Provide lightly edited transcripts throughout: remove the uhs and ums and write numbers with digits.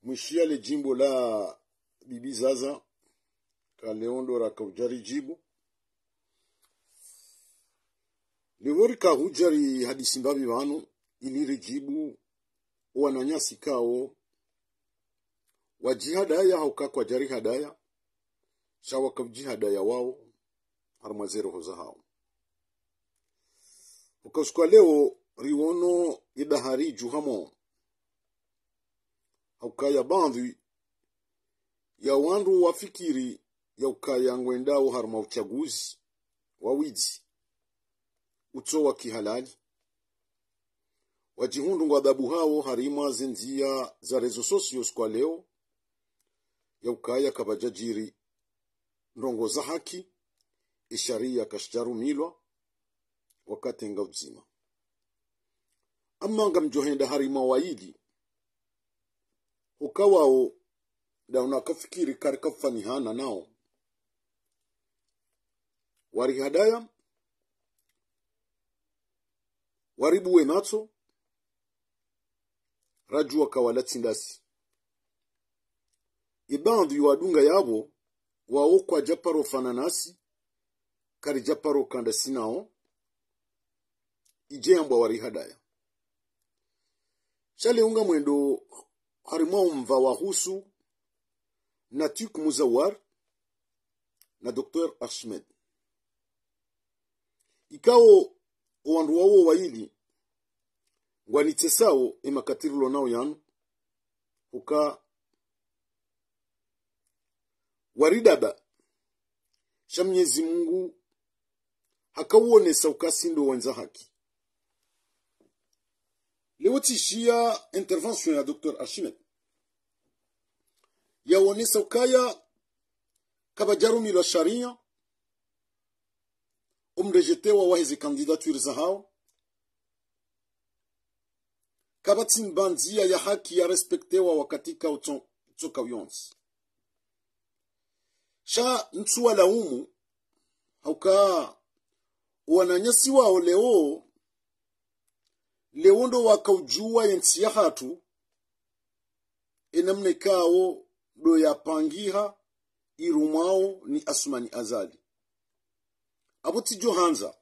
mwishia le jimbo la Bibi Zaza ka Leondo raka ujari jibu Lewori ka hujari hadisi mbabi wanu iliri jibu wananyasi kao wajihadaya hauka kwa jari hadaya shawa kabjihadaya wao harmazero hoza hao ukashukwa leo riwono idahari juhamo haukaya bandhi ya wandu wafikiri ya ukaya ngwendao harma uchaguzi wawizi uto wa kihalali wajihundu ngwadhabu hao harima zenzia za rezo sosios kwa leo ya ukaya kabajajiri ndongo za haki isharia kashjaru milwa wakati nga uzima amma nga mjohenda harima waidi ukawao da unakafikiri karikafani hana nao wari hadaya waribu wematso rajua kawalati ndasi ibandhi yuadunga yabo wao kwa japaro fananasi kari japaro kandasi nao ijembo wari hadaya shale unga mwendo harimao mva wahusu na Tuk Muzawar na Dr. Ahmed ikao wandu wao waili wanitesao emakatirulo nao yanu uka waridaba shamnyezi Mungu hakawonesa ukasindo wanza haki leo tishia intervention ya Dr. Ahmed yaonesa ukaya kabajarumi la sharia umrejetewa wahezi kandidature za hao kabatin banzia ya haki ya respektewa wakatika utoka uyonsi sha ntuwa laumu hauka wananyasi wao leondo wakaujua yensi ya hatu enamne kao do ya pangiha irumao ni Asmani Azali abuti Johanza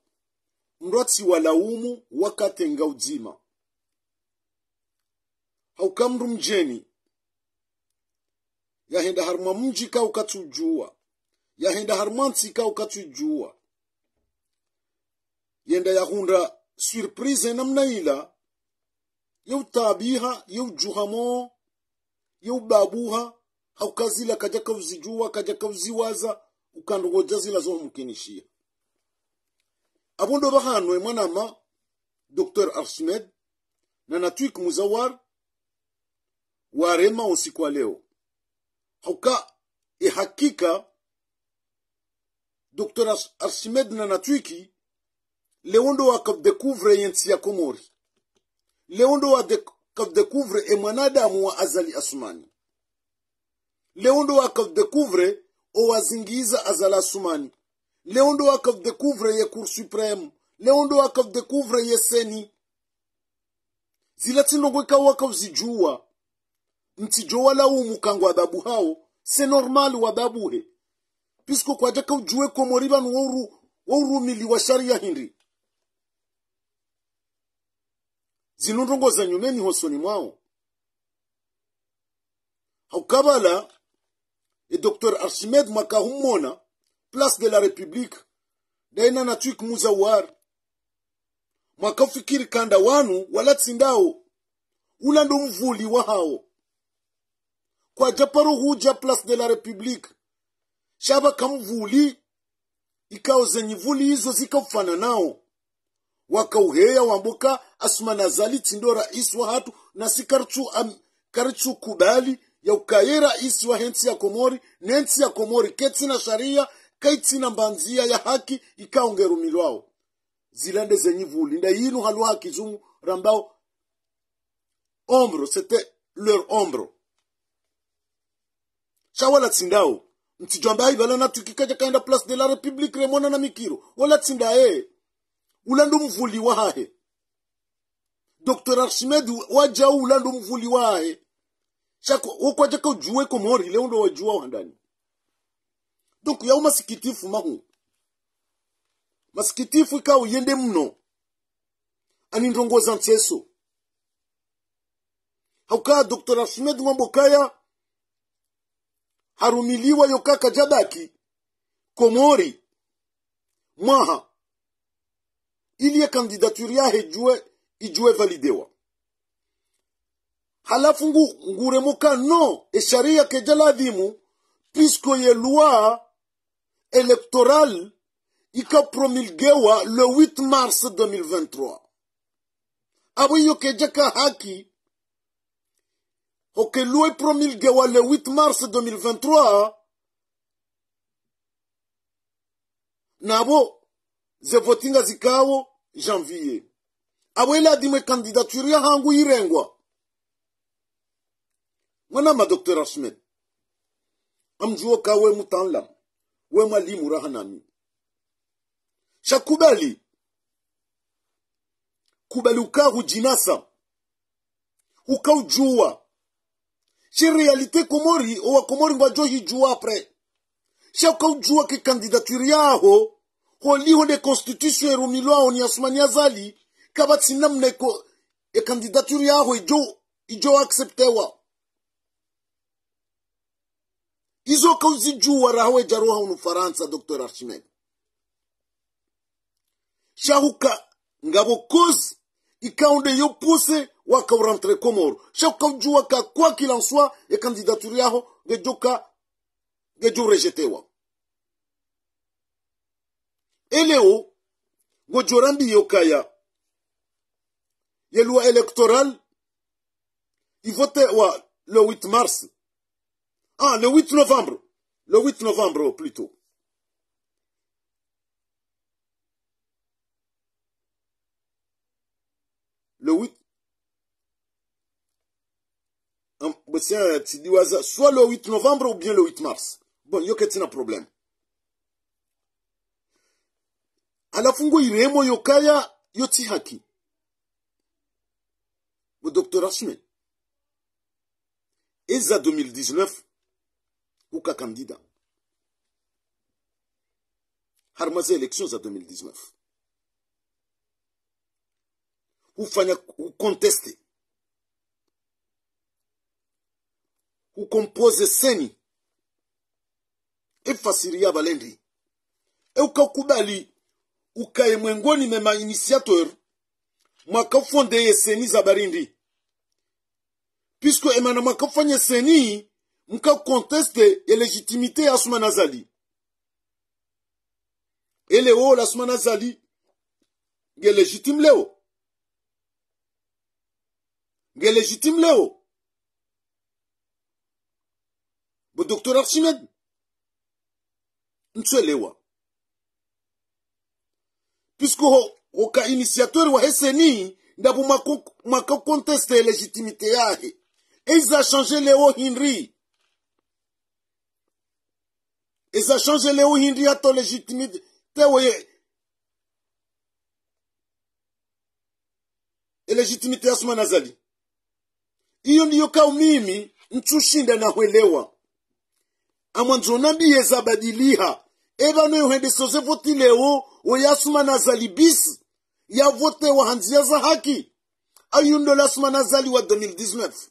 mrati walaumu wakati nga uzima haukamru mjeni yahenda harma mji ka ukatujua yahenda harmansi ka ukatujua yenda yahunda surprise namna ila yu tabiha yu juhamo yu babuha haukazila kajaka uzijua kajaka uziwaza ukandongoja zila zo mkinishia abondo bahanwe mwanama Dr. Ahmed na Tuk Muzawar warema usiku leo hauka hakika Dr. Ahmed na Tuki leondo wakadekuvre yensi ya Komori leondo wakadekuvre emanadamu wa Azali Asmani leondo wakadekuvre owazingiza Azala Asmani leondo wakadekuvre ye Cour Supreme leondo wakadekuvre ye Seni zilatino kwa wakazijua mtijo wala umukangwa adabu hao c'est normal wadabuhe pisko kwa jaka ujue Komori banu woru mili wa sharia hindi zinundongo za nyumeni hosoni mwao haukabala Dr. Ahmed makahumona Place de la République daina na Tuk Muzawar makafikiri kanda wanu wala tsindao ulando mvuli wa hao kwa japaro huja Place de la République shaba kamvuli ikao zenye vuli hizo zikafana nao wakauheya wamboka Asmani Azali tindo rais wa hatu na karichu kubali ya ukaye rais wa hensi ya Komori nensi ya Komori keti na sharia kaiti na mbanzia ya haki ikaongerumilwao zilande zenye vuli nda yinu halu haki zungu rambao ombro c'était leur ombro shawala tindao mtijomba ibala na tukikaja kaenda Place de la République remona na mikiro wala tindae ulando mvuli wahe Dr. Ahmed waja ulando mvuli wahe Shako huko jaka ujue Komori leo ndo wajua wandani. Donc ya masikitifu mahu. Masikitifu ika uyende mno. Ani ndongoza nteso. Hauka Dr. Ahmed Wambokaya harumiliwa yoka kajadaki Komori maha ili ya kandidaturi yahe ijue validewa. Halafu nguremoka no sharia kejaladhimu puisque ye loi électorale ika promulguewa le 8 mars 2023. Abo yo kejaka haki oke loi promulguewa le 8 mars 2023 nabo ze votinga zikawo janvier. Abo ila dime candidature ya hangu irengwa. Mwana Dr. Ahmed amjuo kawe mutanlam we mwalimu rahanami shakubali ukahu jinasa ukaujua shi realite Komori owa Komori ngwajo hijua apre shakaujua ke kandidature yaho holiho de constitution erumilwa oni Asmani Azali kabati namneko e kandidature yaho ijo acceptewa. Izo kauzi juwa rahawe jaroha unu Faransa Dr. Ahmed. Shahuka ngabo kozi ikaunde yo pousse waka rentre Komoro. Shahuka juwa ka quoi qu'il en soit e candidature yaho gejo rejetewa. Eleo gojorambi yokaya ye loi électorale il vote le 8 mars. Ah, le 8 novembre. Le 8 novembre, plutôt. Le 8. Soit le 8 novembre ou bien le 8 mars. Bon, il y a un problème. À la fungo iremo yokaya yoti haki. Le docteur Ahmed. Eza 2019. Uka candidat. Harmaze élections à 2019. Ou contester. Ou compose seni. E fasiria Valendi. E uka kubali. Uka emwengoni mema initiateur. Mwaka fonde seni za Barindi. Puisque emana mwaka fanye seni. Mka conteste e légitimité ya Asmani Azali. Ele o la Asmani Azali ge légitime leo. Ge légitime leo. Bo Dr. Ahmed ntselewa. Puisque ho ka initiateur wa SNI ndabu maka conteste légitimité yahe. Et ils a changé Léo Henry. Ils a changé Léo Henry à ton légitimité. Et légitimité Asmani Azali. Iyo ndiyo kao mimi ntushinda na huelewa. Amwanzona biye zabadiliha. Eba no yohende soze voti leo o ya Asmani Azali bis. Ya vote wa hanzia za haki. Ayundo la Asmani Azali wa 2019.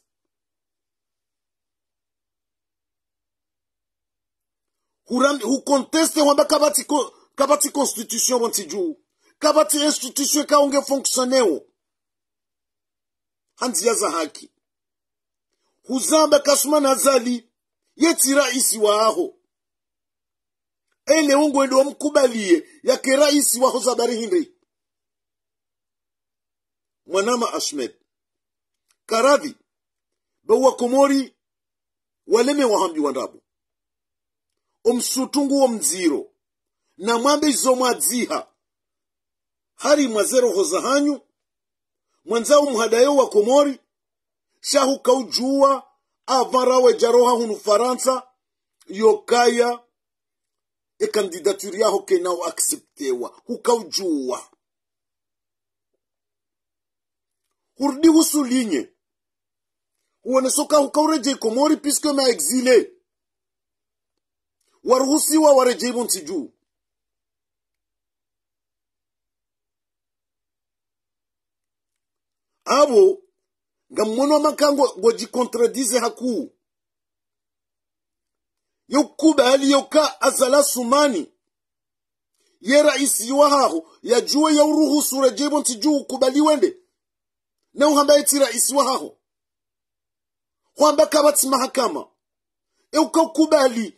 Hu conteste wamba kabati constitution wanti juu. Kabati institution ka unge fonctionneo. Hanzia za haki. Huzamba Asmani Azali yeti raisi wa aho. Ele ungu endo mkubalie yake raisi wa hoza Barihindi. Mwanama Ahmed. Karadhi. Bawa Komori waleme wahambi wandabu. Omsutungu wa mziro. Na mwambe izo mwadziha. Hari mwazero hoza hanyu. Mwanzao mhadayo wa Komori. Shahu kaujua. Avarawe jaroha hunu Faransa. Yokaya. E kandidaturi yaho kenao acceptewa. Hukaujua. Hurdi husulinye. uonesoka ukaureje Komori puisque ma exilé waruhusiwa wareje Montiju. Abo ngamono makango goji contradize haku yokubali yoka azala sumani ye raisi wahaho ya juwe ya uruhusu reje Montiju kubali wende na uhamba eti raisi wahaho kwamba kabati mahakama ukubali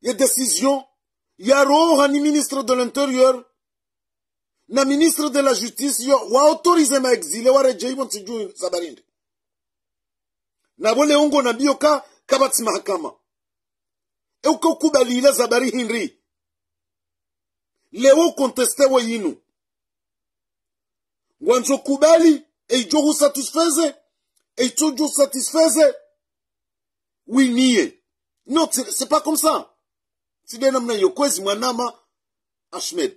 ya décision ya roha ni ministre de l'intérieur na ministre de la justice yo wa autorize ma exilé wa reje Montiju Zabarinde na bole ungo na bioka kabati mahakama ukubali ila Zabari Henry leo conteste wa yinu wanzo kubali eijohu satisfaise eijohu satisfaise oui nie non c'est pas comme ça sidena mna yokwezi mwanama Ahmed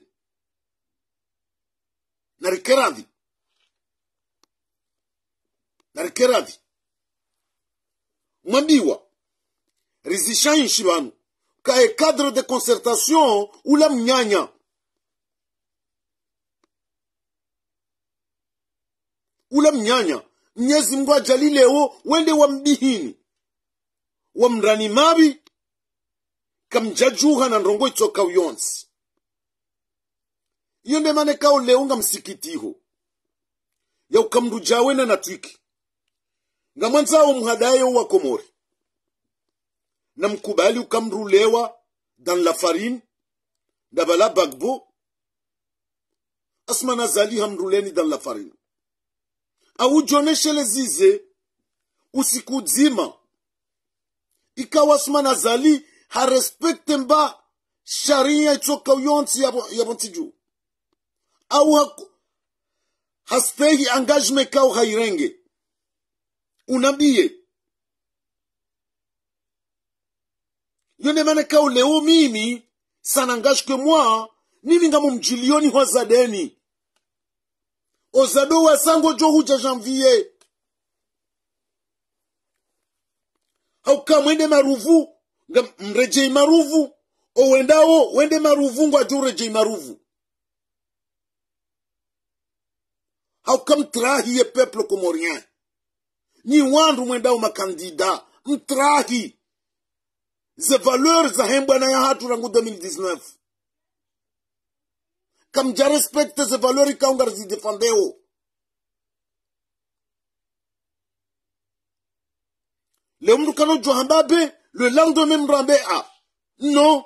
narikeradhi mwambiwa rizisha inshibanu kae cadre de concertation ula mnyanya Mnyezi Mungu ajali leo wende wa mbihini wa mrani mabi kamjajuha na ndongo itoka uyonsi yonde mane kao leo nga msikitiho ya ukamrujawena na twiki nga mwanzao mhadayo wa Komori na mkubali ukamrulewa dan la farine dabala bagbo asma nazali hamruleni dan la farine au joneshe lezize usiku dzima ikawa asma nazali harespekte mba sharia itoka uyonsi ya Montiju au hastehi engagement kao hairenge unambie yone mane kao leo mimi sana engage que moi nini nga mumjilioni wa zadeni ozado wa sango johu ja janvier au kamwende maruvu nga mrejei maruvu o wende maruvu ngwa jo rejei maruvu au kam trahi ye peuple comorien ni wandu mwendao makandida mtrahi ze valeurs za hembwa na ya hatu rangu 2019 kam ja respecte ze valeurs ikaunga zi defendeo le mdu kano johambabe le lendemain mrambe a non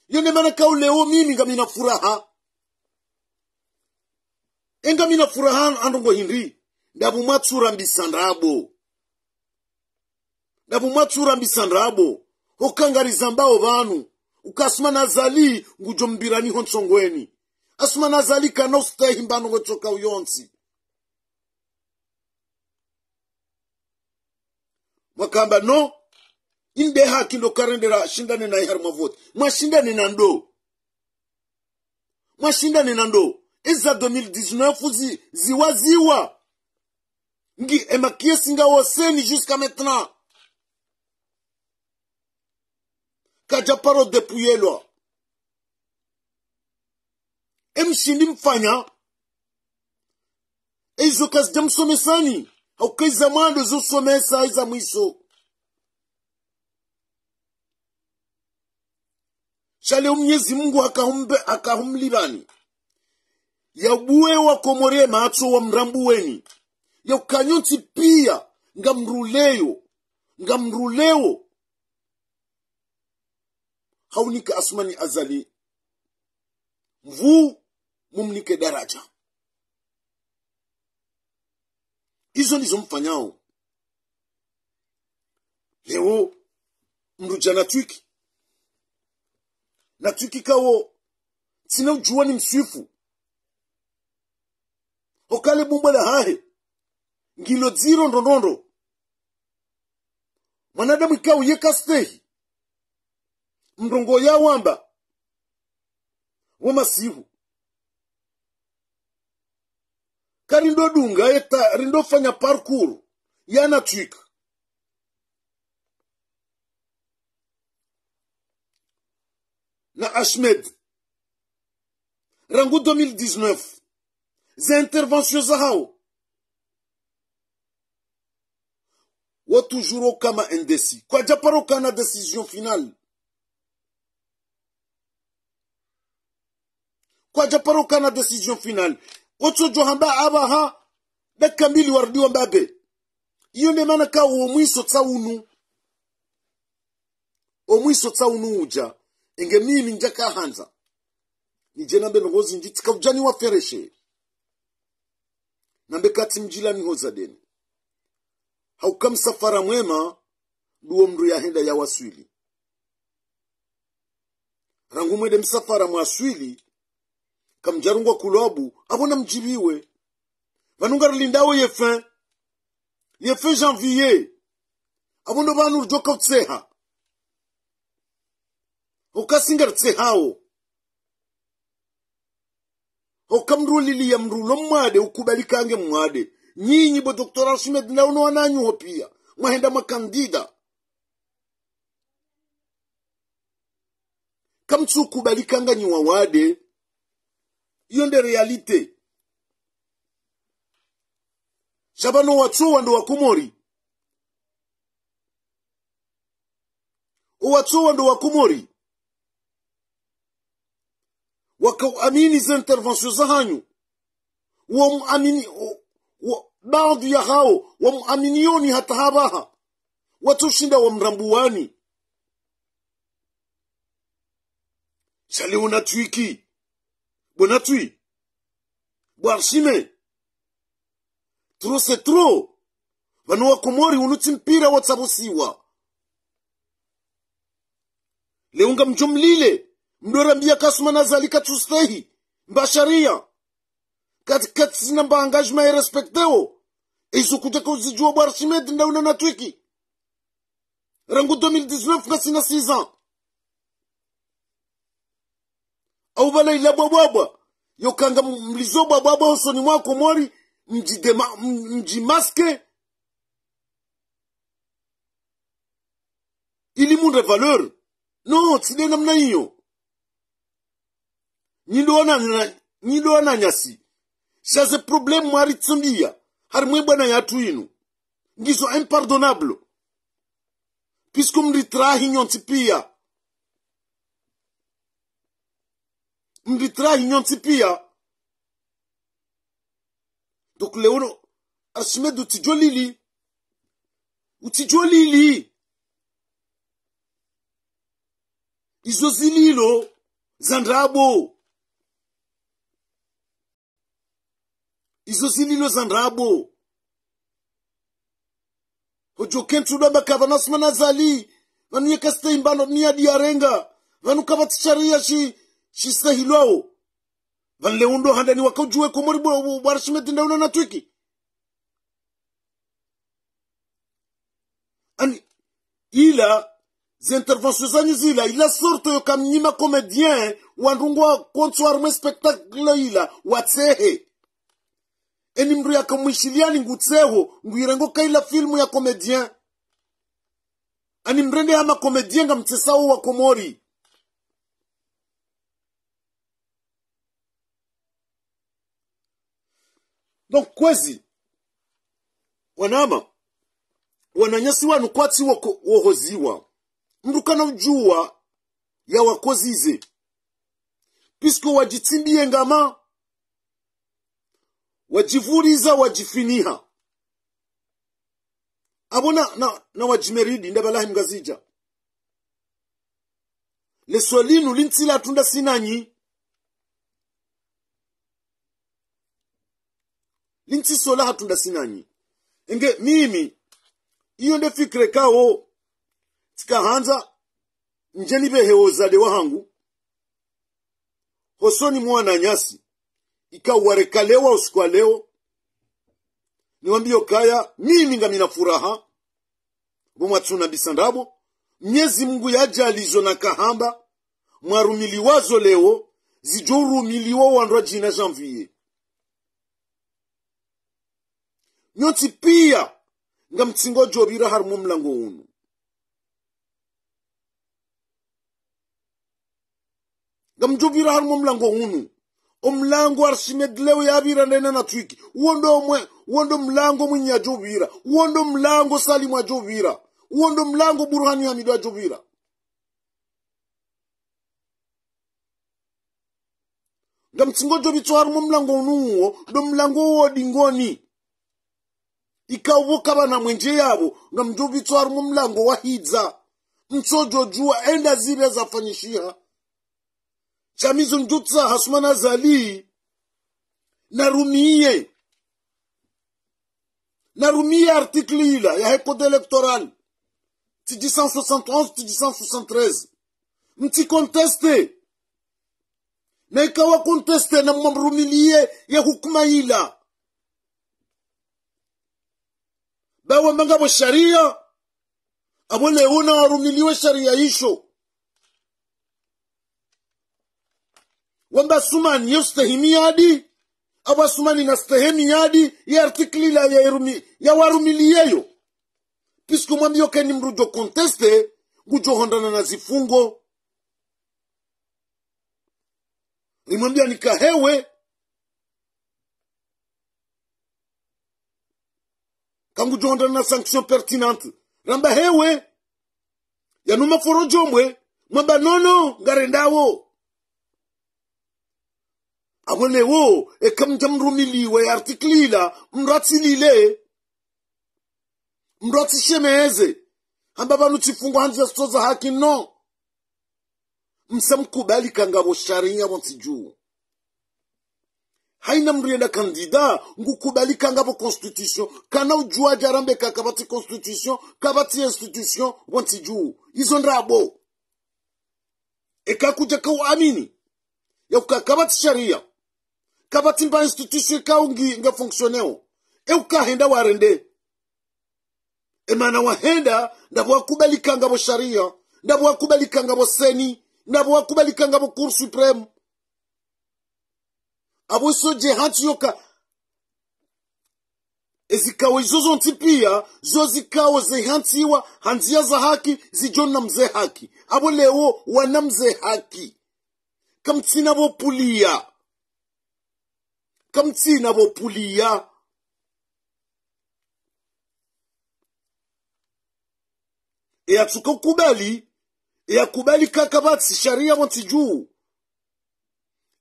yone mana kao leo mimi ngamina furaha engamina furaha andongo Henry ndabu matsura mbisandrabo okangari zambao vanu ukasuma nazali ngujo mbirani honsongweni asuma nazali kana ustahi mbano ngotoka uyonsi makamba no inde haki ndo karendera shindane na ihar mavote mwashindane na ndo eza 2019 ziwaziwa ngi emakie singa waseni jusqu'à maintenant kaja paro depuyelwa emshindi mfanya ezo kazi jamsomesani au kaiza mwando zo somesa iza mwiso shale Mwenyezi Mungu akahumlibani ya buwe wa Komore macho wa mrambuweni ya kanyonti pia ngamruleo haunika asmani azali mvu mumnike daraja hizo ndizo mfanyao leo mruja na twiki kawo sina ujua ni mswifu okale bumba la hahe ngilo ziro ndondondo mwanadamu ikawo yeka stehi mrongo ya wamba wamasihu karindo dunga eta rindo fanya parcours yana twik na Ahmed rangu 2019 za intervention za hao wa toujours kama indécis kwa japaro kana décision finale kwa japaro kana décision finale ocho johamba abaha dakika mbili wardiwa mbabe iyo ne mana ka omwiso tsaunu uja enge mimi njaka hanza nije nambe ngozi njitika ujani wa fereshe nambe kati mjila ni hoza deni haukam safara mwema duo mru ya henda ya waswili rangu mwede msafara mwaswili kamjarungwa kulobu abona mjibiwe vanunga lindawo ye fin janvier abondo banu joka utseha ukasinga tsehao ukamrulili ya mrulo mwade ukubalikange mwade nyinyi bo Dr. Ahmed na uno wananyu hopia mwahenda makandida kamtsu ukubalikanga nywa wade iyo nde realite shabano watsuwa ndo wakumori watsuwa ndo wakumori wakaamini za intervention za hanyu wamuamini baadhi ya hao wamuaminioni hata habaha watushinda wamrambuani shali unatwiki bonatui bwarshime trop c'est trop vanu wakomori unutimpira watsabusiwa leunga mjumlile mdorambia kasumana zalika tustehi mbasharia katikati zina mba engagement ya respecteo isu kutaka uzijua bwarshimedi ndauna natwiki rangu 2019 kasina 6 ans au bala ila bwabwa yokanga mlizo bwabwa usoni mwako mori mjimaske ili munde valeur no tside namna hiyo nyindo wana nyasi shaze problem mwari tsumbia harimwe bwana yatu inu ngizo impardonnable puisque mritrahi nyonti pia donc leono Ahmed utijolili izo zililo zandrabo hojo kentuda bakava nasmana zali vanu yekasta imbano niya diarenga vanu kabati sharia shi stahilwao van leundo handani wakajue komori bwarashimeti ndauna natwiki ani ila zinterventions zanyu zila ila sorte yo kamnyima comédien wandungwa konsoir spectacle ila watsehe eni mru ya kamwishiliani ngutseho nguirengo kaila filmu ya comédien ani mrende ama comédien nga mtesao wa komori donc kwezi wanama wananyasi wanu kwati wohoziwa mrukana ujua ya wakozize pisko wajitimbie ngama wajivuriza wajifiniha abona na wajimeridi ndabalahi mgazija leswalinu lintila tunda sinanyi linti sola hatunda sinanyi enge mimi iyo nde fikre kao tikahanza njeni behewo zade wahangu hosoni mwana nyasi ikawareka lewa usikwa leo niwambio kaya mimi ngamina furaha bumwatsuna bisandabo Mnyezi Mungu yaja alizo na kahamba mwarumiliwazo leo zijorumiliwa wandwa jina janvier nyonti pia nga mtsingo jobira harimo mlango unu. Nga mjobira harimo mlango unu. Omlango Archimedes leo yabira ndena na twiki. Uondo mlango mwenye ajobira. Uondo mlango Salimu ajobira. Uondo mlango Burhani Hamidu ajobira. Nga mtsingo jobito harimo mlango unuo. Do mlango uo dingoni. Ikawo kaba na mwenje yabo. Nga mjobito harimo mlango wa hidza. Mtsojo jua enda zile za fanyishiha. Chamizo njutsa Hasumana Zali narumiye artikli ila ya code électoral 1871-1873 mti conteste na ikawa conteste na mamrumilie ya hukuma ila bawa mangabo sharia abole una warumiliwe sharia isho wamba sumani yostahimi yadi aba sumani nastahimi yadi ya artikli la ya warumiliyeyo pisku mwambio keni mrujo conteste gujo hondana na zifungo rimwambia nikahewe kangu jo hondana na sanction pertinente ramba hewe yanuma forojomwe mwamba nono ngarendawo abole wo ekamja mrumiliwe artikli la mratilile mratishemeze hamba banu chifungo hanzi stoza haki no msamkubali kangabo sharia bontiju haina mrienda kandida ngukubali kangabo constitution kana ujua jarambe kakabati constitution kabati institution bontiju izo ndrabo ekakuja kwa amini ya kakabati sharia kabati mba institution kaungi nga fonctionneo ukahenda warende emana wahenda ndabo wakubalika ngabo sharia ndabo wakubalika ngabo seni ndabo wakubalika ngabo cour supreme abo soje hatiyoka ezikawe zozo ntipia zozikawe zehantiwa hanzia za haki zijona mze haki abo leo wana mze haki kamtina bo pulia kamtina bo pulia e atuka kubali e akubali kakabati sharia montiju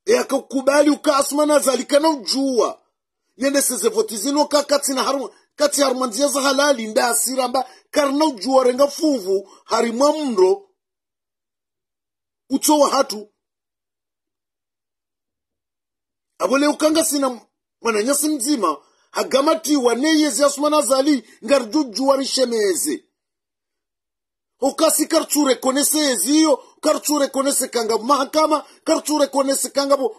e akakubali ukasmana zalikana ujua yende seze votizino kakati na haru kati harmanzia za halali nda asiramba karna ujua renga fuvu harimwa mndo utowa hatu abole ukanga sina mwananyasi mzima hagamati waneyezi Asumana Zali ngarjujua rishemeze okasi karture konese ezio karture konese kanga mahakama karture konese kanga bo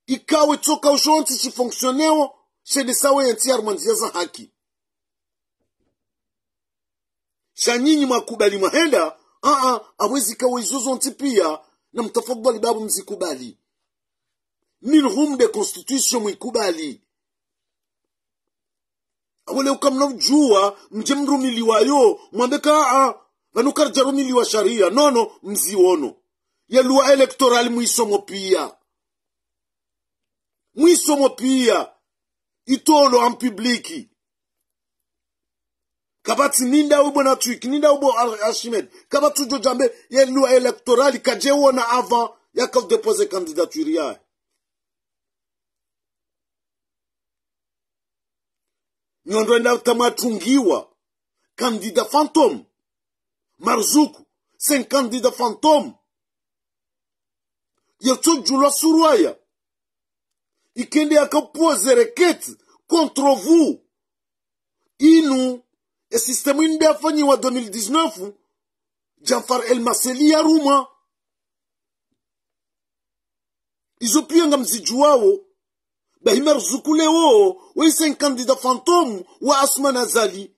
ikawe toka ushonti chi fonctionneo chez sawe enti armanzia za haki shanyinyi makubali mahenda awezi kawe zozo ntipia na mtafadhali babu mzikubali minhum de constitution mwikubali awole ukamna ujua mjemrumiliwayo mwambeka vanukar jarumiliwa sharia nono mziono ya lua electoral mwisomo pia itolo en publiki kabati ninda ubo na twiki ninda ubo Archimedes kabatu jojambe ya lua electoral kajewona avant ya kav depose candidature ya nyondo enda tamatungiwa candidat fantôme Marzuku, 5 candidats fantômes. Yato jula surwaya. Ikende akapose requête contre vous. Inu, e système inde afanyi wa 2019, Jafar El Maseli ya Ruma. Izo pia nga mzijuwao, bahi Marzuku leo, wa 5 candidats fantômes wa Asumana Zali.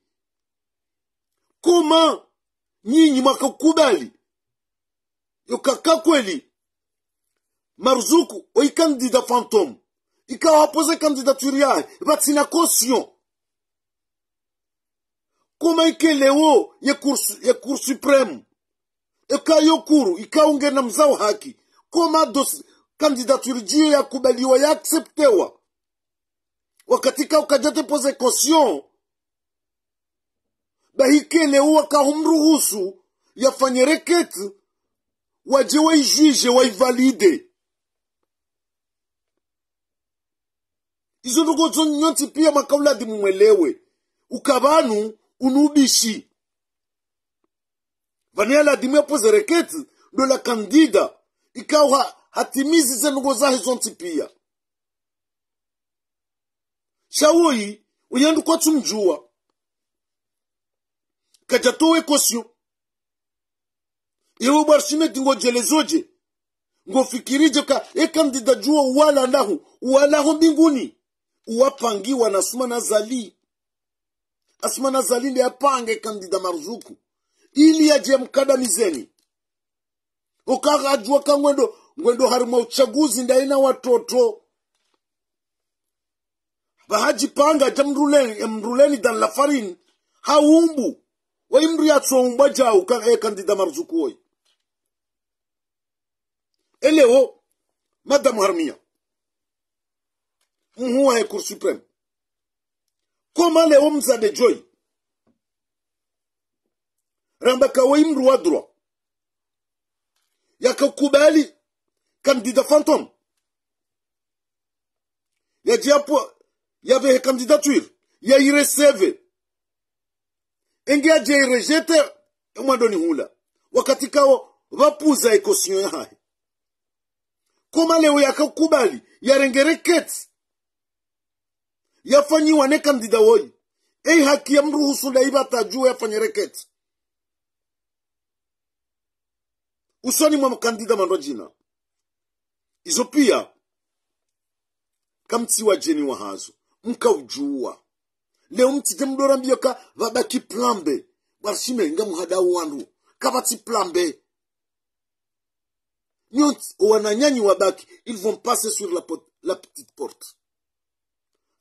Comment nyinyi mwakakubali yokaka kweli Marzuku oi candidat fantôme ikawa pose candidature yae batina caution koma ike leo ye cour supreme eka yokuru ikaunge na mzao haki koma candidature jio ya kubaliwa ya acceptewa wakatika ukajate pose caution bahike leo wakahumruhusu yafanye reketi waje waijuije waivalide izo ndugo nyonti pia makauladi mumwelewe ukabanu unubishi vaniala dimwe pose reketi do la kandida ikawa hatimizi zenugo zahe zonti pia shawoi uyandu kwa tumjua kajatowe kosyo yewe barshime tingo jelezoje ngo fikirije ka kandida jua wala ho mbinguni uwapangiwa na Asma Zali ndi apange kandida Marzuku ili aje mkadamizeni ukaga ajua ka ngwendo harimo uchaguzi ndaina watoto bahaji panga jamruleni dan la farine haumbu wa imri atsomba jau ka kandida Marzuku oi eleo madame Harmia muhuwa Cour supreme koma leo mzade joy rambaka wa imru wa droit yakakubali kandida fantôme ya diapo yave candidature ya ireseve enge aje rejete mwadoni hula wakati kao vapuza ekosyon ya hai koma leo yakakubali yarengereketi yafanyiwa ne kandida woi haki ya mruhusu daiba tajua yafanye reketi usoni mwa kandida mandojina izo pia kamti wa jeni wa hazo mka ujua leo mtije mdora mbioka vabaki plambe barshime nga muhada wandu kabati plambe nyont wananyanyi wabaki ils vont passer sur la petite porte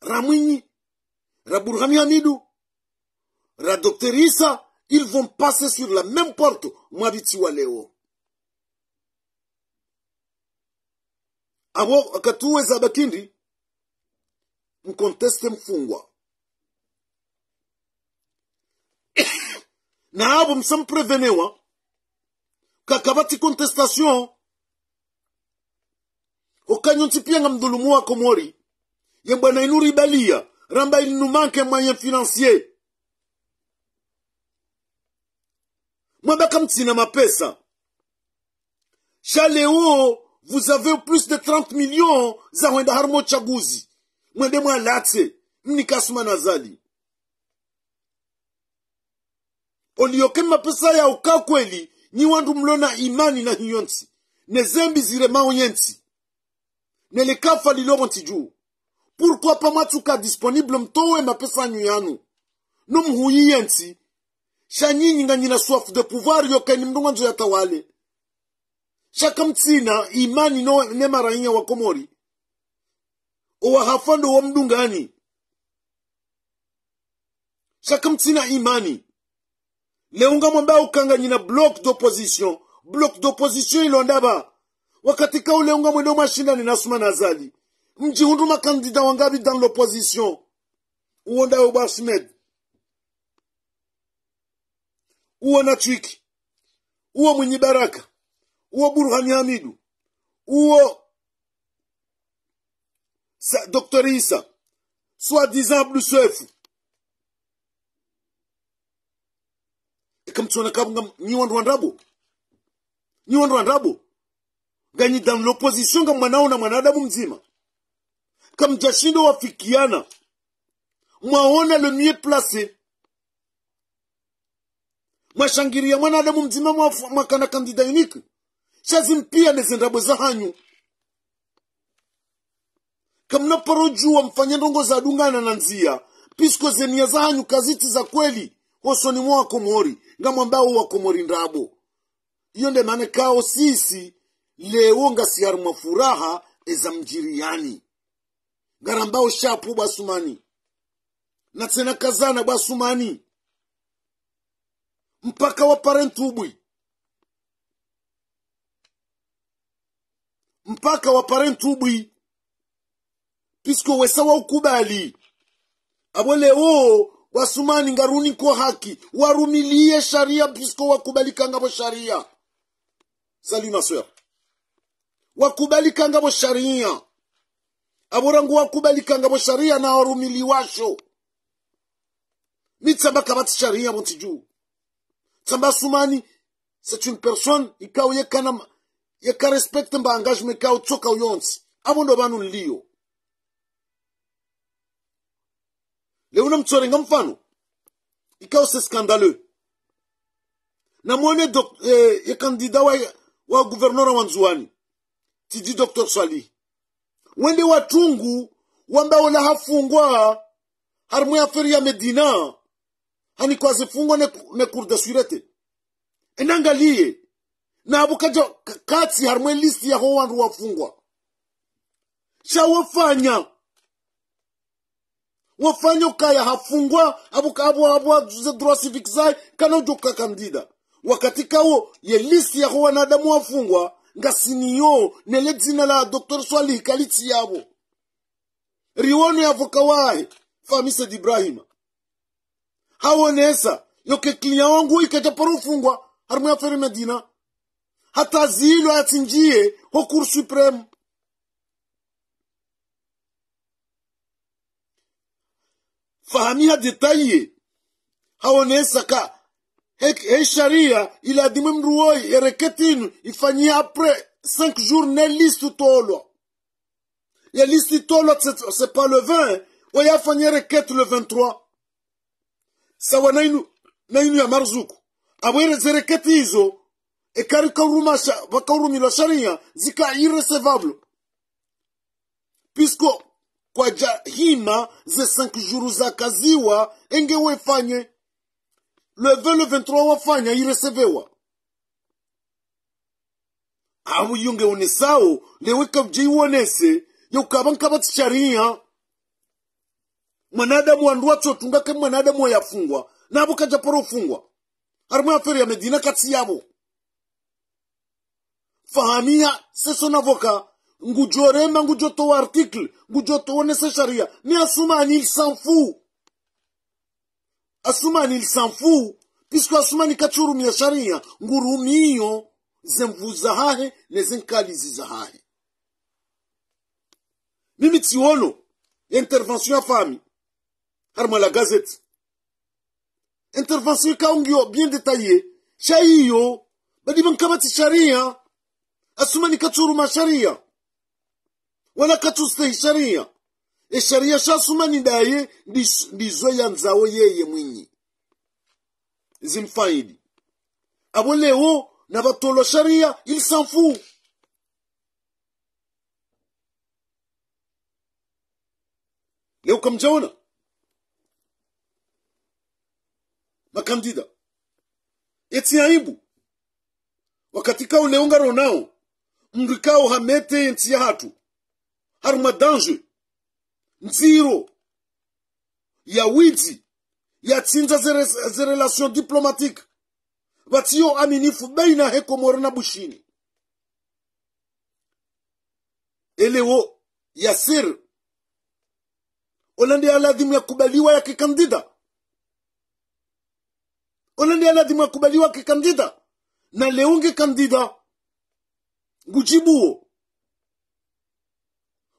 Ramwini, Raburhami Hamidou, Dr Issa, ils vont passer sur la même porte. Mwabiti waleo. Abo akatuwe zabakindi mkonteste mfungwa. Na abo msamprevenewa kakabati contestation okanyonti pia nga mdulumuwa Komori yembwana inuri balia ramba il nous manque un moyen financier mwabaka mtina mapesa chaleo vous avez plus de 30 millions za wenda harmo chaguzi mwende mwalatse mnikasuma nazali olioke mapesa ya ukakweli ni wandu mlona imani na hiyonsi nezembi zire maonyensi nelekafa lilobo ntijuu pourquoi pas matuka disponible mtowe mapesa nyuyanu numhuyi yensi shanyinyi nganyina soif de pouvoir yokeni mdunga nzo yatawale shaka mtina imani no nemarainya wa Komori owa hafando wa mdungani shaka mtina imani leunga mwamba ukanga nyina bloc d'opposition ilondaba wakati ka uleunga mwendo mashinda ni Nasuma Nazali mji hunduma kandida wangabi dans l'opposition uonda Obasmed uo Natwiki uo Mwinyi Baraka uo Burhani Hamidu uo Dr Issa soi-disant Blusefu ikamtsona kabunga ni wandu wandrabo ganyi dans l'opposition kama mwanao na mwanadamu mzima kamjashindo wafikiana mwaona le mieux placé mwashangiria mwanadamu mzima mwakana kandida unique shazimpia nezendrabo za hanyu kamna parojua mfanya ndongo za dungana na nzia pisko zenia za hanyu kaziti za kweli hosoni mwa Komori ngamwambao wa Komori ndrabo iyo nde mane kao sisi leo ngasi harma furaha eza mjiriani garambao shapu basumani na tena kazana basumani mpaka wa parentubwi, mpaka wa parentubwi, pisko wesawa ukubali abo leo wasumani ngaruni kwa haki warumilie sharia pisko wakubalika ngabo sharia. Salut ma soeur. Wakubalika ngabo sharia aborangu wakubalika ngabo sharia na warumili washo mitsamba kabati sharia montiju tsamba sumani. C'est une personne ikao yekana yeka respecte mba engagement kao tsoka uyonsi abo ndo banu nlio. Leo namtsorenga mfano ikao c'est scandaleux na mwone ye kandida wa gouverneur wa Nzuani tidi Dr. Swali wende watungu wamba wala hafungwa harmu ya feri ya Medina hani kwa zifungwa ne cour de sûreté enangalie na abukaja kati harmu listi ya ho wandu wafungwa shawafanya wafanya kaya hafungwa abu ze droit civique zai kana joka kandida wakati kao ye listi ya wanadamu wafungwa ngasiniyo nele dzina la Dr. Swali kaliti yabo riwone ya vokawae famise d'Ibrahima hawonesa yoke kliya wangu ikaja parufungwa harmu ya feri Medina hata zilo atinjie ho Cour supreme. Fahamia detaye hawonesa ka he sharia ila dimemruoi ereketinu ifanyia après 5 jours ne liste tolo ya liste tolo c'est pas le 20 wa ya fanyia reket le 23 sawa nainu ya marzuku abwere zereketi hizo ekari kaurumasha bakaurumila sharia zika irrecevable puisque kwa jahima ze 5 jours za kaziwa enge wefanye le 20 le 23 wafanya iresevewa abu yunge unesao leweka jiwonese yokabanka batsharia mwanadamu andwa chotunga ke mwanadamu yafungwa nabo kaja parofungwa harmu aferi ya Medina kati yabo. Fahamia seso navoka ngujorema ngujoto wa article ngujoto wonese sharia ni Assoumani il s'en fout. Assoumani il s'en fout puisque Assoumani kachurumia sharia ngurumiyo zemvuza hahe nezenkalizi za hahe. Mimi tiono intervention ya fami harma la gazette intervention kaungio bien détaillé chaiyo badi bankabati sharia Assoumani kachuruma sharia wala katuste sharia e sharia sha Assoumani daye ndizo yanzawo yeye mwinyi zimfaidi abo leo na batolo sharia il s'en fout. Leo kamjaona makandida eti aibu wakati kao leonga ronao mrikao hamete enti ya hatu haruma danger nziro ya wizi ya tinza ze relation diplomatique batio aminifu baina heko morena bushini elewo Yasir Olande aladimu ya kubaliwa ya kikandida Olande aladimu ya kubaliwa kikandida na leunge kandida ngujibuo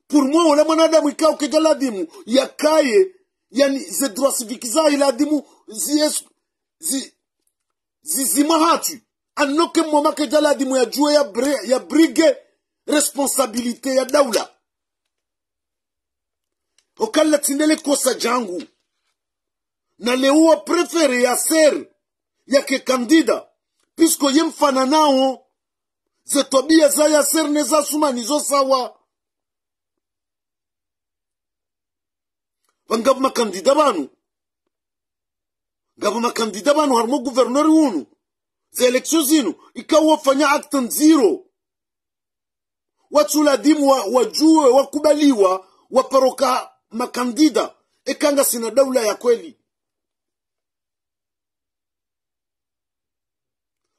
pour moi wala mwanadamu ikao kejaladimu ya kaye yani ze droit civique za iladimu zimahatu anoke mwama kejaladimu ya jue ya brige responsabilité ya daula okala tindele kosa jangu na leo prefere ya ser ya ke kandida pisko yemfana nao ze tobia za ya ser ne za Assoumani zo sawa Ngabo makandida banu harmo gouverneur unu ze election zinu ikawa fanya acte zero watu ladimu wajue wakubaliwa waparoka makandida ekanga sina daula ya kweli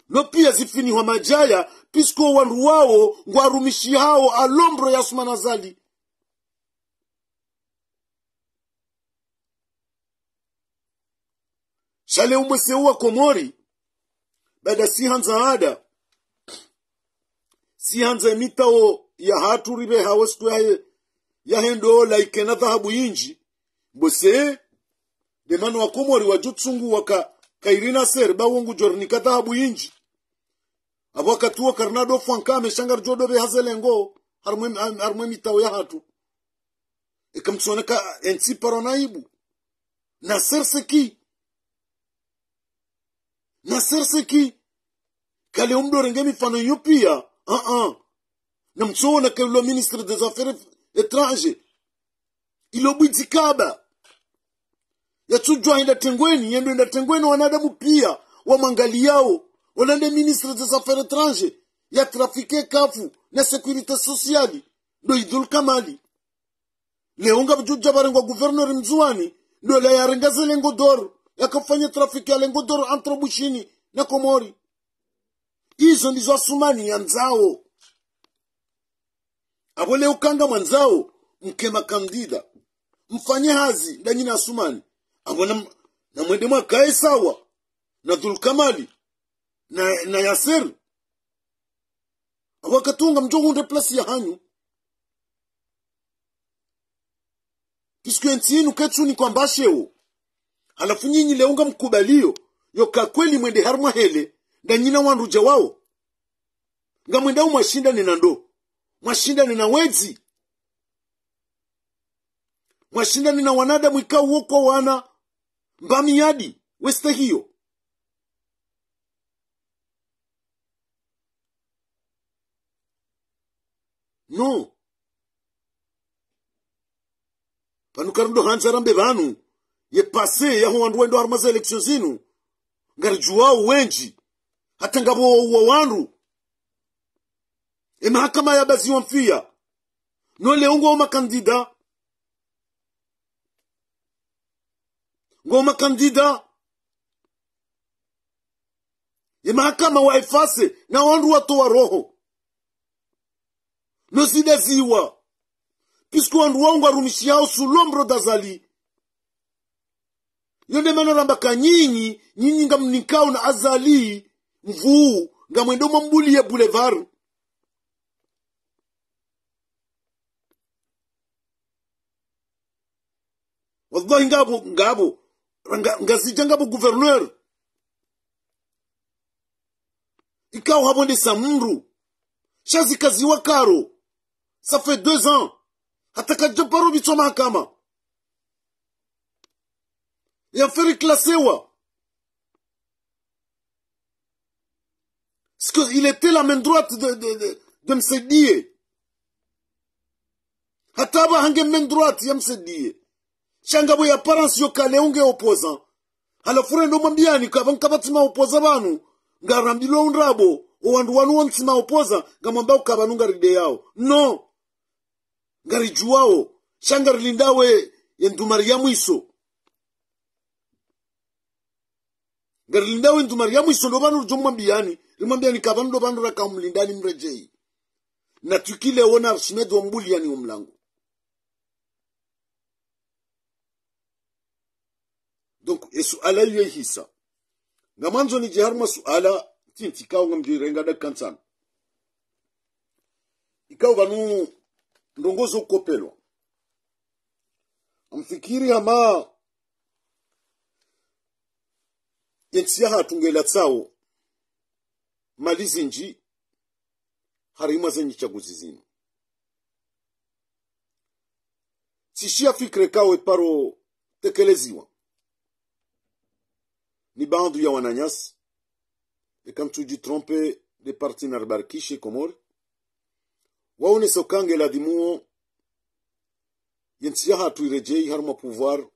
no pia zifini wa majaya pisko wandu wao ngwarumishi hao alombro ya Asuma Nazali. Shale umweseua Komori bada si hanza emitao ya hatu ribe hawestu ya hendo la ikena dhahabu inji bose demano wa Komori wajutsungu waka kairina ser bawongu jornika dhahabu inji abwakatuwa karnado fwankame shangar jodobe hazelengo harmwe mitao ya hatu ikamtsoneka ensi paronaibu na serseki kale umdorenge mifano yupia na mtsona ke le ministre des affaires étrangères ilobwidzikaba yatujwa inda tengweni yendo inda tengweni wanadamu pia wa mangali yao wanande ministre des affaires étrangères ya trafike kafu na sécurité sociale do Idul Kamali leonga bujja barengwa gouverneur Mzwani do la yarenga zelengo dor yakafanya trafiki ya lengo dor entre Bushini na Komori. Hizo ndizo Asumani ya nzao. Abole ukanga mwanzao mkema kandida mfanye hazi ndani na Asumani abona na mwende mwakae sawa na Dhulkamali na Yasser awakatunga mjongo nde place ya hanyu kisku entinu ketsuni kwa mbasheo halafu nyinyi leunga mkubalio yoka kweli mwende harma hele ndanyina wanruja wao nga mwenda umwashinda nina ndo mwashinda nina wezi mwashinda nina wanada mwika uoko wana mbami yadi weste hiyo no panukarundo hanzarambe vanu ye pase ya wandu wendo harmaza election zinu ngarijuwao wenji hata ngabo wa wandu mahakama ya bazi wamfia no leongo wa makandida ngoma kandida mahakama wa ifase na wandu watu wa roho no zideziwa pisku wandu wangu arumishi yao sulombro dazali yonde manaramba kanyinyi nga mnikao na azali mvuu nga mwendo mambuli ya boulevard wallahi ngabo ngazija ngabo gouverneur ikao habonde samru shazi kazi wa karo ça fait 2 ans hataka japaro bitso mahakama ya feri klasewa parce qu'il était la main droite de Msedie hataba hange main droite ya Msedie shangabo ya parents yo kale unge opposant halafu ndo mwambiani kabatima opposa banu ngarambilo unrabo owandu wanu wonsima opposa ngamwamba ukabanunga ride yao no ngarijuwao shangari lindawe yendumari ya mwiso ngarilindawe yendumari ya mwiso ndo banu jomwambiani limwambiani kabanu ndo banu raka umlindani mrejei na tukile wona Archimedes wa mbuliani umlango. Donc esuala yu hisa ngamanzo ni jiharma suala tinti kao ngamjirenga da kansan ikao banu ndongozo kopelo amfikiri ama yensia hatungela tsao malizinji harima zenyi chaguzi zinu tishia fikre kao eparo tekeleziwa ni bandu ya wananyasi ekamtuji trompe de parti narbarkishe Komori waone sokange la dimuo yensia hatu irejei harma pouvoir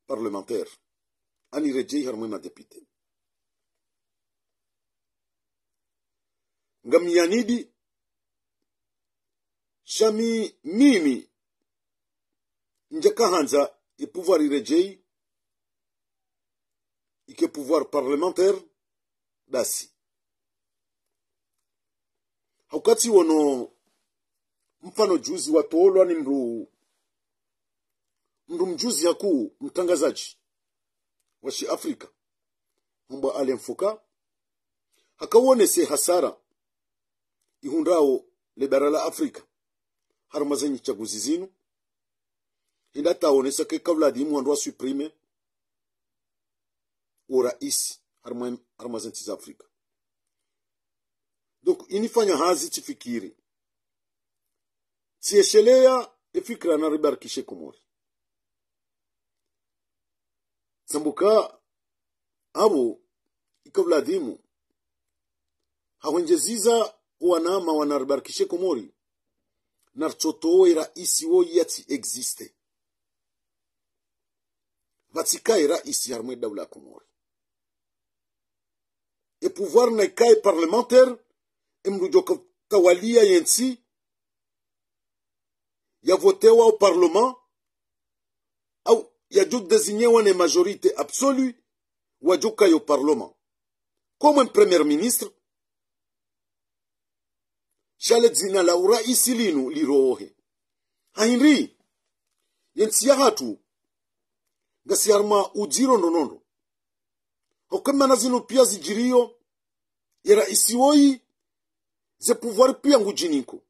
parlementaire ani rejei harma ma député ngamiyanidi shami mimi njaka hanza e pouvoir irejei ike pouvoir parlementaire basi haukati wono mfano juzi watolwa ni mndu mjuzi haku mtangazaji wa shi Afrika mba alemfuka hakawonese hasara ihundao le bara la Afrika harumazenyi chaguzi zinu hindata onesa ke kavladi mwandu wa supreme ora isi harumazenyi za Afrika. Donc inifanya hazi tifikiri tieshelea efikra na ribarkishe Komori sambuka abo ikavladimu hawenjeziza wanama wanaribarkishe Komori narchotowe raisi wo yati existe vatikae raisi harmwe dawla Komori e pouvoir na ikae parlementaire emrujoka tawalia yensi ya votewa au parlement au ya juk désigné wane majorité absolue wajuka yo parlement comme un premier ministre shale dzina la uraisi linu lirohe hainri yensi ya hatu gasi harma ujiro ndonondo hokema na zinu pia zijirio ya raisi woi ze pouvoir pia ngujiniko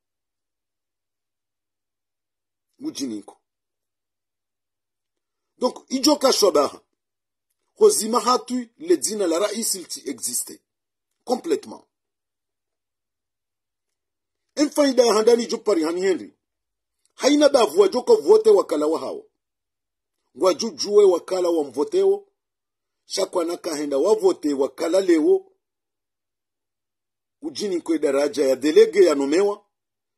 donc ijoka shobaha hozima hatu le dzina la raisi ilti existe complètement en faida ya handani jopari hani henry haina davu wa joko vote wakala wa hao ngwajujue wakala wa mvoteo shakwa naka henda wa vote wakala lewo ujini kwe daraja ya delege ya nomewa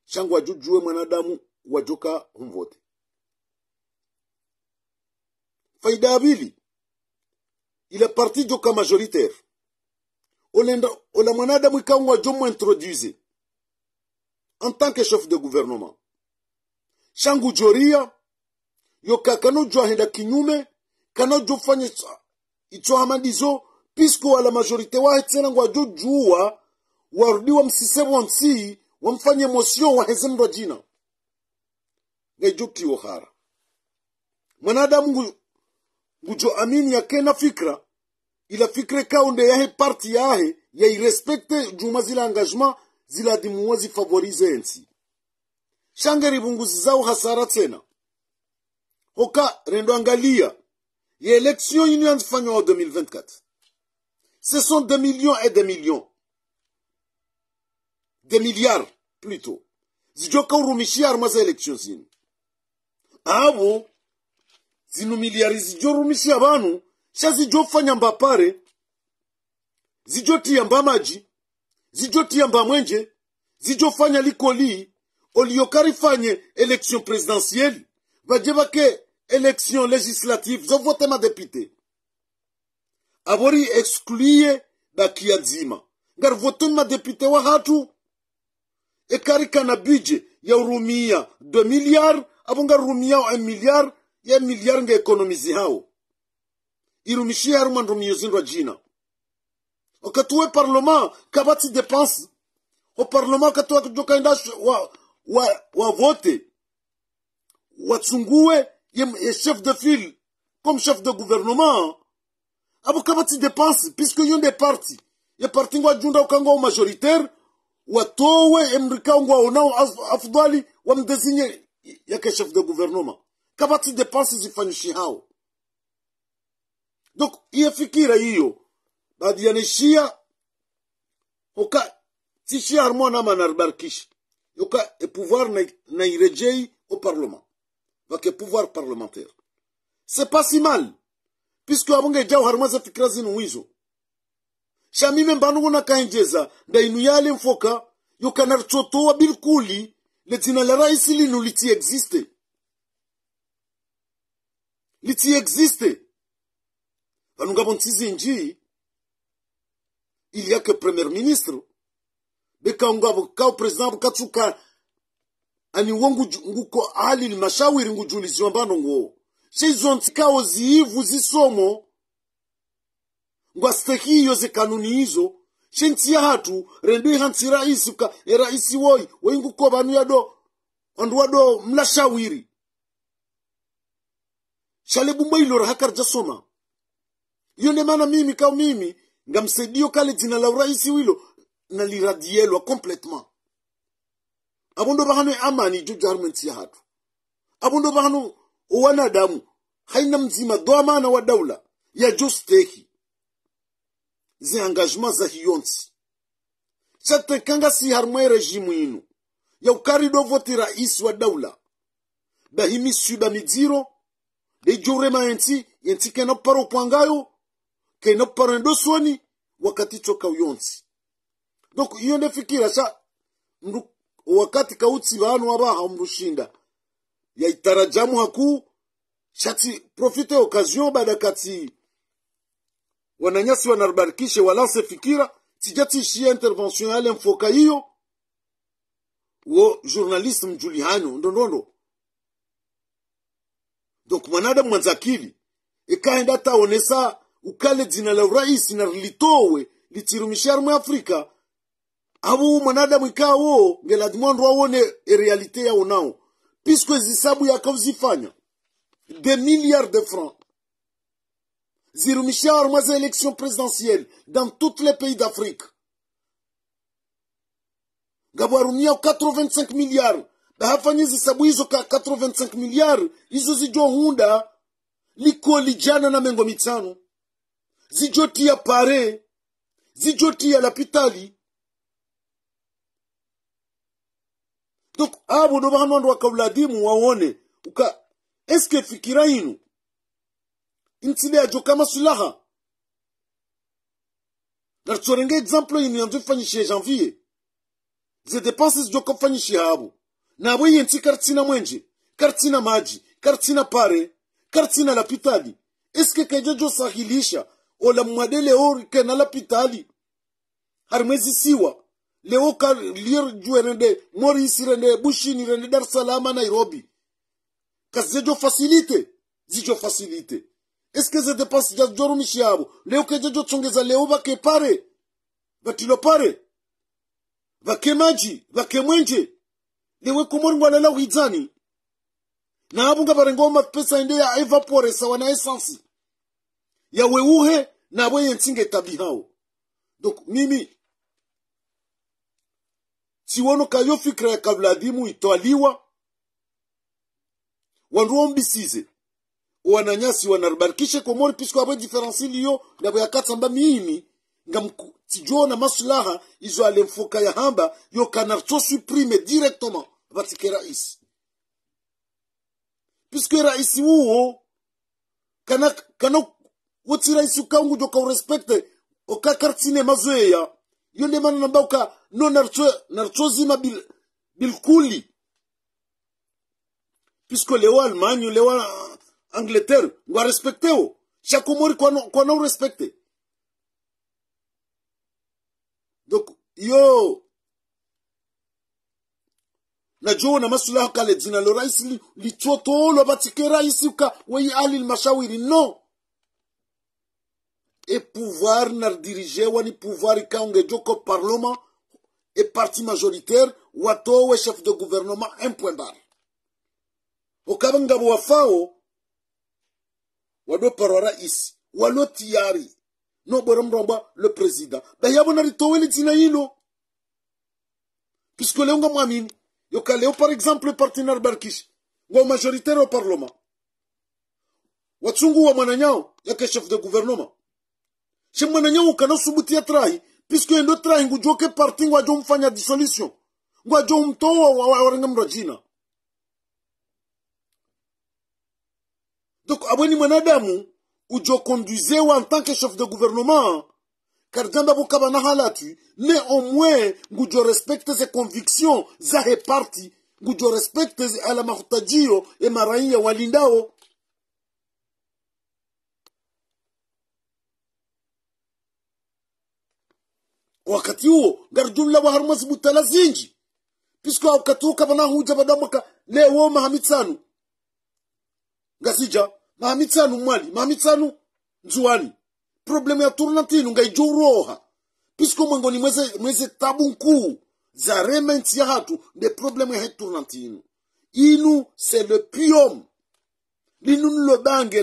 shangwa jujue mwanadamu wajoka humvote. Faida abili ila parti joka majoritaire ola mwanadamu ikawa jomo introduise en tant que chef de gouvernement shangu joria yoka kano jwa henda kinyume kano jofanye icho hamadizo pisko wala majorite wa hetena ngwa jujua warudiwa msisebo nsi wamfanye motion wa hezendo jina ngejuki ohara mwanadamu ngujo amini yake na fikra ila fikre kaunde yahe parti yahe ya irespecte juma zila engagement zila dimuwazi favorize ensi shangeri bunguzi zao hasara tena hoka rendo angalia ya election union fanywa en 2024 ce sont des millions et des millions des milliards plutôt zijoka urumishia armaza election zini abo zinu miliari zijorumishia banu shazijofanya mbapare zijotia mbamaji zijotia mbamwenje zijofanya likoli oliokari fanye election présidentielle vajeba ke election législative zo vote ma député abori excluye bakia zima ngar vote ma député wa hatu ekarika na budget ya urumia 2 milliards abunga rumia 1 milliard ya milliard nge economizi hao irumishia haruma ndumio zindwa jina okatuwe parlement kabati dépense au parlement katuwa kujoka inda wa vote watsungue ye chef de file comme chef de gouvernement abo kabati dépense puisque yon des partis ye parti ngwa junda ukangwa majoritaire watowe emrika ngwa onao afdali wamdesinye yake chef de gouvernement kabati dépense zifanyishi hao. Donc iye fikira hiyo baadi yanishia oka tishia harmona manarbarkish yoka e pouvoir na irejei au parlement vake pouvoir parlementaire c'est pas si mal puisque abonge jao harmaza fikra zinu wizo shamime mbanu na kainjeza nda inuyale mfoka yoka narchotoa bilkuli letina la raisi linu liti existe vanunga bontizi nji il y a que premier ministre beka ngabo ka president katsuka ani wongu nguko ali ni mashawiri ngujulizwa mbano ngo shizo ntikao ziivu zisomo ngwa stekiyo ze kanuni hizo shensi ya hatu rendu hansi raisi ka raisi woi wengu ko banu yado andu wado mlashawiri shale bumbailo hakar jasoma yone mana mimi ka mimi ngamsaidio kale jina la raisi wilo na liradielwa complètement abondo bahano amani jujarmenti ya hatu abondo bahano wanadamu haina mzima dhamana wa daula ya justeki zi engagement za hiyonsi chate kanga si harmwe regime inu ya ukarido voti rais wa daula bahimi suba midiro de jorema yenti kena paro kwangayo kena paro ndoswani wakati choka uyonsi donc iyo ndefikira sa wakati kautsi vanu abaha mrushinda ya itarajamu haku shati profite occasion baada kati wananyasi wanarbarikishe walance fikira tijati shia intervention yale mfoka hiyo wo journaliste mjulihano ndondondo donc mwanadamu mwanzakili ikaenda taonesa ukale jina la rais na litowe litirumishia mu Afrika abu mwanadamu ikawo ngeladimwandu waone realite yao nao puisque zisabu yakavzifanya des milliards de francs zirumishia armoise élection présidentielle dans tous les pays d'Afrique gabarumia 85 milliards bahafanya zisabu hizo ka 85 milliards hizo zijo hunda likoli jana na mengo mitano zijotia pare zijotia lapitali donc abo ndo bahano wakawladimu waone uka eske fikira inu intile ajo kama sulaha na tsorenge exemple inu yanzu fanyishe janvier ze dépenses jo kofanyishe abo na abo yenti kartina mwenje kartina maji kartina pare kartina lapitali eske kajejo sahilisha ola mwadele ori kena lapitali harmezi siwa leo ka lier juerende Morisi rende Bushini rende Dar es Salaam Nairobi kazejo facilite zijo facilite est-ce que ze dépense ja jorumishi yabo leo kejejo tsongeza leo bake pare batilo pare bake maji bake mwenje lewe komori ngwala la wizani na abunga barengoma pesa ende ya evapore sawa na essence ya weuhe na boye ntinge tabihao donc mimi siwono kayo fikra ya Kavladimu itwaliwa wanruombisize wananyasi wanarbarikishe komori pisco abo difference liyo na boya katsamba mimi ngam tijona maslaha izo alemfoka ya hamba yo kanarcho supprime directement batike rais puisque rais huo kana woti rais ukangu joka respecte okakartine mazoea yonde mana nambauka no narcho zima bilkuli puisque leo Allemagne leo Angleterre ngwa respecteo chakomori kwa no respecte donc yo na jo na masulaha kale jina lo rais li choto lo batike rais uka wei ali mashawiri no et pouvoir na diriger wani pouvoir kaunge joko parlement et parti majoritaire wato we chef de gouvernement un point barre okabanga wafao wado paro rais walo tiari no boromba le président ba yabona ritoweli tina hilo puisque leonga mwamini yokaleo par exemple partenaire barkish ngo majoritaire au parlement watsungu wa mwananyao yake chef de gouvernement chez mwananyao kana subuti atrai puisque ndo trai ngujoke parti ngwa mfanya dissolution ngwa mtoa wa mrajina donc abweni mwanadamu ujo conduisez en tant que chef de gouvernement car jamba bokaba na halatu mais au moins ngujo respecte ses convictions za he parti ngujo respecte ala mahutajio e maraia walindao wakati huo garjumla wa harmas butala zinji puisque wakati huo kama na huja badamaka leo mahamitsanu ngasija mahamitsanu mwali mahamitsanu nzuani problème ya tournantino ngai joroha Puisque mangoni mweze tabu nkuu za rementi ya hatu de probleme ya tournantinu. Inu c'est le pium. Linun lo bange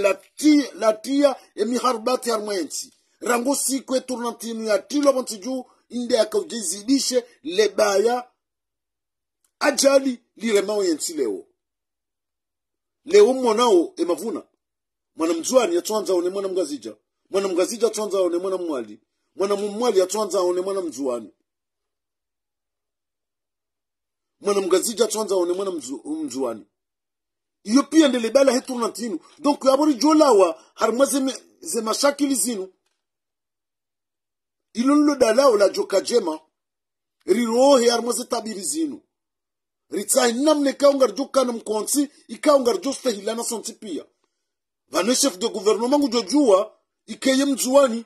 la tia e miharbati harmenti. Rango sikwe tournantinu ya tilo bantiju inde ya kaujezidishe lebaya ajali liremao yensi leo. Leo mwanao emavuna. Mwana mjuani ya tuanza one mwana mgazija. Mwana mgazija tuanza one mwana mwali. Mwana mwali ya tuanza one mwana mjuani. Mwana mgazija tuanza one mwana mjuani. Iyo pia ndele bala hetu nantinu. Donc yabori jolawa harma ze mashakili zinu. Ilunlo dalao la joka jema. Rirohe harma ze tabiri zinu. Ritsa namne kaungar joka na mkonsi. Ikaungar josta hilana sonti pia. Vane chef de gouvernement ujojua. Ikeye mjuani.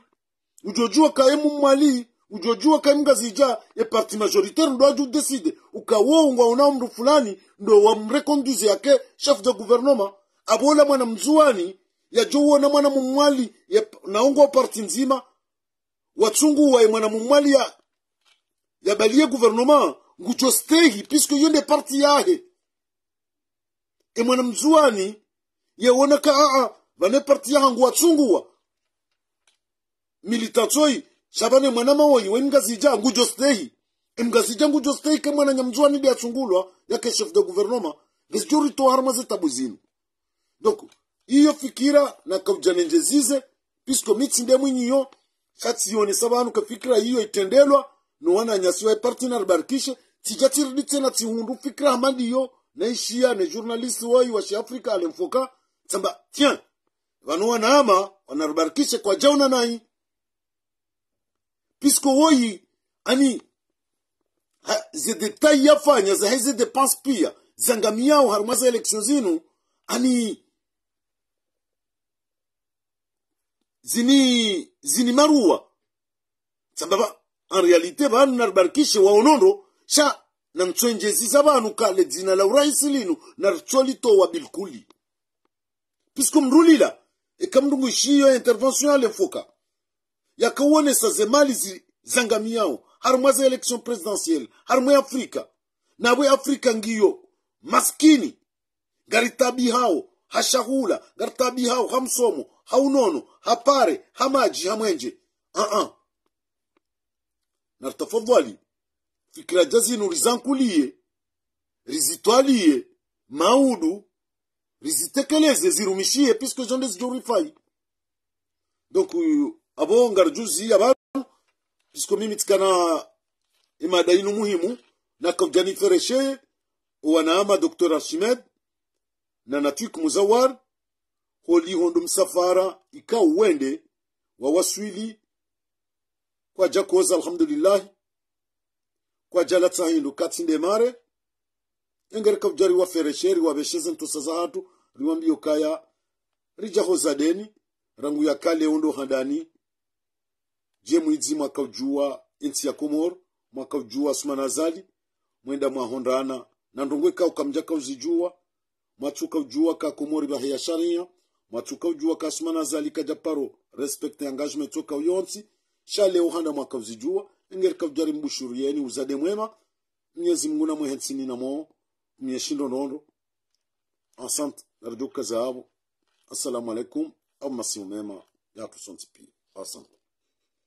Ujojua kaye mwali. Ujojua kaye mgazija. E parti majoritaire ndo aju decide. Ukawo unga unamru fulani. Ndo wa mrekonduze yake chef de gouvernement. Abola mwana mjuani. Ya jowo na mwana mwali. Na unga parti nzima. Watsungu wa mwana mwali ya balie gouvernement. Nguchostehi. Puisque yonde parti yahe. E mwana mjuani. Ya wana ka vane parti yaha ngu watsungu wa. Militatoi. Shabane mwana mawoyi. Wa mgazija nguchostehi. Mgazija nguchostehi ke mwana nyamjuani dia chungulwa. Yake chef de gouvernement. Gesjuri to harma ze tabuzinu. Donc, iyo fikira na kaujanenje zize. Pisko mitinde mwinyo. Shati yone sabanu ka fikira iyo itendelwa. No wana nyasiwa partner barkishe. Tijatiridi tena tihundu fikira hamadi yo. Na ishia ne journalist wayi wa shi Afrika alemfoka. Samba, tiens. Wanu wana ama. Wanarbarkishe kwa jauna nai. Pisko wayi. Ani. Ze detail yafanya. Ze heze depense pia. Zangamiao harumaza eleksyon zinu. Ani. Zini marua. Sambaba. En réalité, vanu narbarkishe wa onondo. Sha. Na mtwenjezi zabanu kale zina la uraisi linu. Narcholito wa bilkuli. Pisko mrulila. E kamdungu ishiyo intervention ale foka. Ya kawone sa zemali zangamiao. Harumaza eleksyon presidentielle. Harumwe Afrika. Na we Afrika ngiyo. Maskini. Garitabi hao. Hashahula. Garitabi hao. Hamsomo. Haunono. Hapare. Hamaji. Hamwenje. Nartafadhali. Fikira jazinu rizankulie. Rizitwalie. Maudu. Rizitekeleze. Zirumishie. Pisko jonde zijorifai. Donc, abo ngarjuzi. Abanu. Pisko mimi tikana imadainu muhimu. Na kavjani fereshe. Wanaama Dr. Archimed. Na Natik Muzawar. Holi hondo msafara. Ika uwende. Wawaswili. Kwa jakoza alhamdulillah. Kwa jalata hindu katinde mare. Engere kavjari wa feresheri. Wabesheze ntosaza hatu. Riwambi yokaya. Rijaho zadeni. Rangu ya kale hondo handani. Jemu idzi mwaka ujua. Inti ya Komor. Mwaka ujua Sumanazali. Mwenda mwahondana. Nandongwe ka ukamjaka uzijua. Matuka ujua ka Komori bahia sharia. Matuka ujua ka Sumanazali ka Japaro. Respect engagement toka uyonti. Shale uhanda mwaka uzijua. Engeri kavjari mbushurieni uzade mwema. Mnyezi Mungu na muhensini na mo. Mnyeshindo nondo. Asante. Narduka zaabu. Assalamu alaikum. Au masimu mema. Ya tusontipi. Asante.